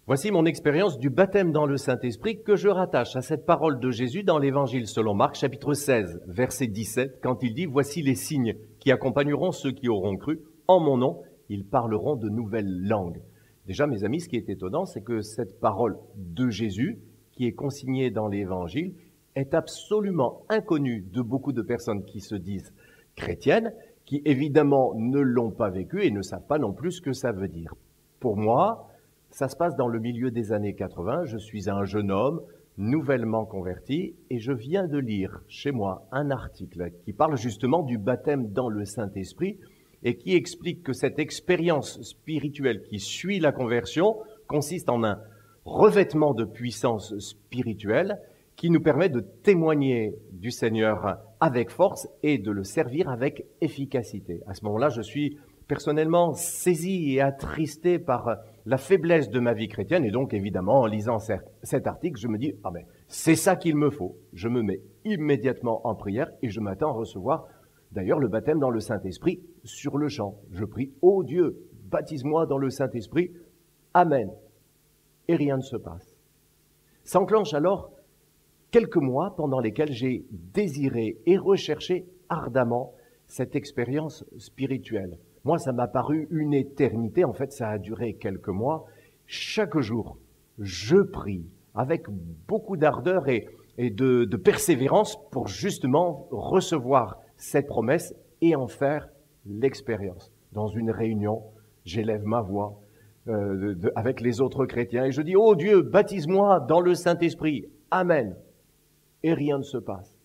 Voici mon expérience du baptême dans le Saint-Esprit que je rattache à cette parole de Jésus dans l'Évangile selon Marc, chapitre 16, verset 17, quand il dit « Voici les signes qui accompagneront ceux qui auront cru. En mon nom, ils parleront de nouvelles langues. » Déjà, mes amis, ce qui est étonnant, c'est que cette parole de Jésus, qui est consignée dans l'Évangile, est absolument inconnue de beaucoup de personnes qui se disent chrétiennes, qui évidemment ne l'ont pas vécue et ne savent pas non plus ce que ça veut dire. Pour moi, ça se passe dans le milieu des années 80. Je suis un jeune homme nouvellement converti et je viens de lire chez moi un article qui parle justement du baptême dans le Saint-Esprit et qui explique que cette expérience spirituelle qui suit la conversion consiste en un revêtement de puissance spirituelle qui nous permet de témoigner du Seigneur avec force et de le servir avec efficacité. À ce moment-là, je suis personnellement saisi et attristé par la faiblesse de ma vie chrétienne. Et donc, évidemment, en lisant cet article, je me dis, ah ben, c'est ça qu'il me faut. Je me mets immédiatement en prière et je m'attends à recevoir, d'ailleurs, le baptême dans le Saint-Esprit sur le champ. Je prie, ô Dieu, baptise-moi dans le Saint-Esprit. Amen. Et rien ne se passe. S'enclenche alors quelques mois pendant lesquels j'ai désiré et recherché ardemment cette expérience spirituelle. Moi, ça m'a paru une éternité. En fait, ça a duré quelques mois. Chaque jour, je prie avec beaucoup d'ardeur et de persévérance pour justement recevoir cette promesse et en faire l'expérience. Dans une réunion, j'élève ma voix avec les autres chrétiens et je dis « Oh Dieu, baptise-moi dans le Saint-Esprit. Amen. » Et rien ne se passe.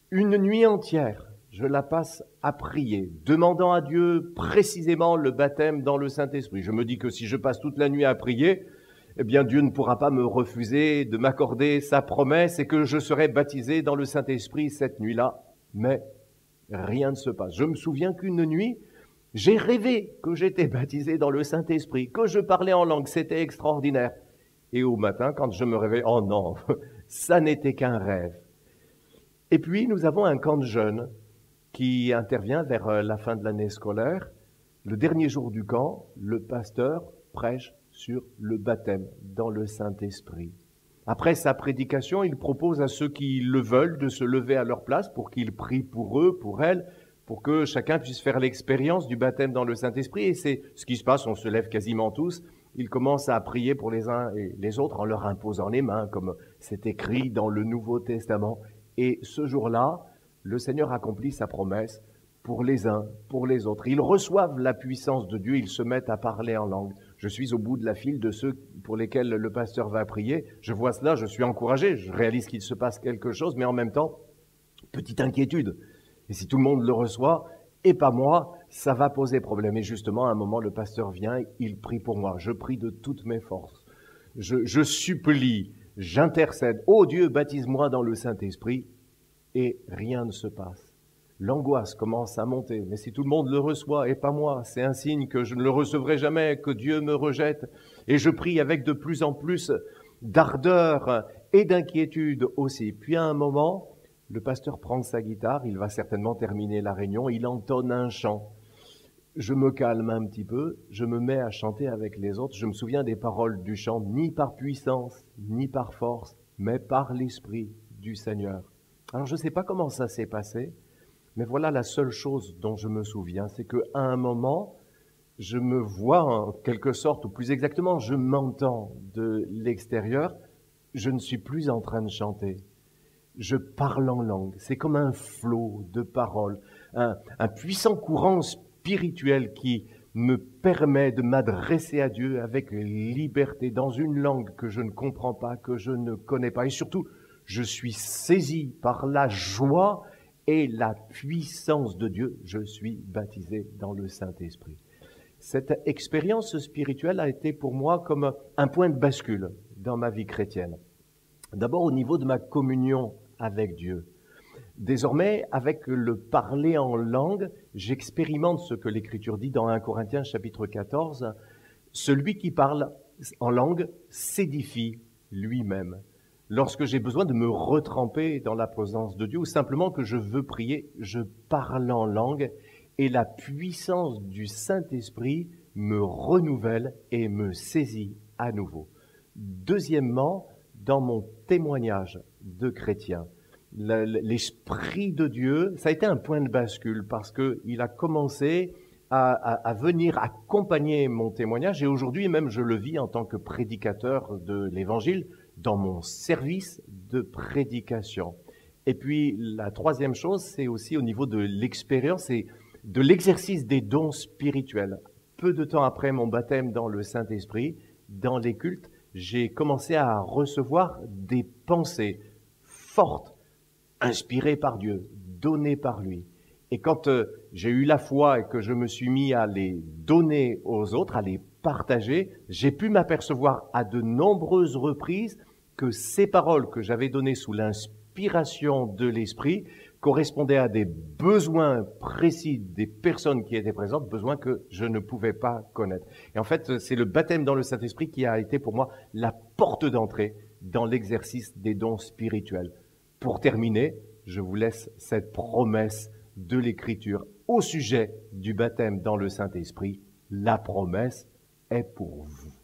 Une nuit entière, je la passe à prier, demandant à Dieu précisément le baptême dans le Saint-Esprit. Je me dis que si je passe toute la nuit à prier, eh bien Dieu ne pourra pas me refuser de m'accorder sa promesse et que je serai baptisé dans le Saint-Esprit cette nuit-là. Mais rien ne se passe. Je me souviens qu'une nuit, j'ai rêvé que j'étais baptisé dans le Saint-Esprit, que je parlais en langue. C'était extraordinaire. Et au matin, quand je me réveille, oh non, ça n'était qu'un rêve. Et puis, nous avons un camp de jeunes qui intervient vers la fin de l'année scolaire. Le dernier jour du camp, le pasteur prêche sur le baptême dans le Saint-Esprit. Après sa prédication, il propose à ceux qui le veulent de se lever à leur place pour qu'ils prient pour eux, pour elles, pour que chacun puisse faire l'expérience du baptême dans le Saint-Esprit. Et c'est ce qui se passe, on se lève quasiment tous. Ils commencent à prier pour les uns et les autres en leur imposant les mains, comme c'est écrit dans le Nouveau Testament. Et ce jour-là, le Seigneur accomplit sa promesse pour les uns, pour les autres. Ils reçoivent la puissance de Dieu, ils se mettent à parler en langue. Je suis au bout de la file de ceux pour lesquels le pasteur va prier. Je vois cela, je suis encouragé, je réalise qu'il se passe quelque chose, mais en même temps, petite inquiétude. Et si tout le monde le reçoit, et pas moi, ça va poser problème. Et justement, à un moment, le pasteur vient, il prie pour moi. Je prie de toutes mes forces. Je supplie, j'intercède. Oh Dieu, baptise-moi dans le Saint-Esprit. Et rien ne se passe. L'angoisse commence à monter. Mais si tout le monde le reçoit et pas moi, c'est un signe que je ne le recevrai jamais, que Dieu me rejette. Et je prie avec de plus en plus d'ardeur et d'inquiétude aussi. Puis à un moment, le pasteur prend sa guitare, il va certainement terminer la réunion, il entonne un chant. Je me calme un petit peu, je me mets à chanter avec les autres. Je me souviens des paroles du chant, ni par puissance, ni par force, mais par l'Esprit du Seigneur. Alors je ne sais pas comment ça s'est passé, mais voilà la seule chose dont je me souviens, c'est qu'à un moment, je me vois en quelque sorte, ou plus exactement, je m'entends de l'extérieur, je ne suis plus en train de chanter. Je parle en langue, c'est comme un flot de paroles, un puissant courant spirituel qui me permet de m'adresser à Dieu avec liberté dans une langue que je ne comprends pas, que je ne connais pas. Et surtout, je suis saisi par la joie et la puissance de Dieu. Je suis baptisé dans le Saint-Esprit. Cette expérience spirituelle a été pour moi comme un point de bascule dans ma vie chrétienne. D'abord au niveau de ma communion avec Dieu. Désormais, avec le parler en langue, j'expérimente ce que l'Écriture dit dans 1 Corinthiens chapitre 14. Celui qui parle en langue s'édifie lui-même. Lorsque j'ai besoin de me retremper dans la présence de Dieu ou simplement que je veux prier, je parle en langue et la puissance du Saint-Esprit me renouvelle et me saisit à nouveau. Deuxièmement, dans mon témoignage de chrétien, l'Esprit de Dieu, ça a été un point de bascule parce qu'il a commencé à venir accompagner mon témoignage et aujourd'hui même je le vis en tant que prédicateur de l'Évangile dans mon service de prédication. Et puis la troisième chose, c'est aussi au niveau de l'expérience et de l'exercice des dons spirituels. Peu de temps après mon baptême dans le Saint-Esprit, dans les cultes, j'ai commencé à recevoir des pensées fortes, inspirées par Dieu, données par lui. Et quand j'ai eu la foi et que je me suis mis à les donner aux autres, à les partager, j'ai pu m'apercevoir à de nombreuses reprises que ces paroles que j'avais données sous l'inspiration de l'Esprit correspondaient à des besoins précis des personnes qui étaient présentes, besoins que je ne pouvais pas connaître. Et en fait, c'est le baptême dans le Saint-Esprit qui a été pour moi la porte d'entrée dans l'exercice des dons spirituels. Pour terminer, je vous laisse cette promesse de l'Écriture au sujet du baptême dans le Saint-Esprit. La promesse est pour vous.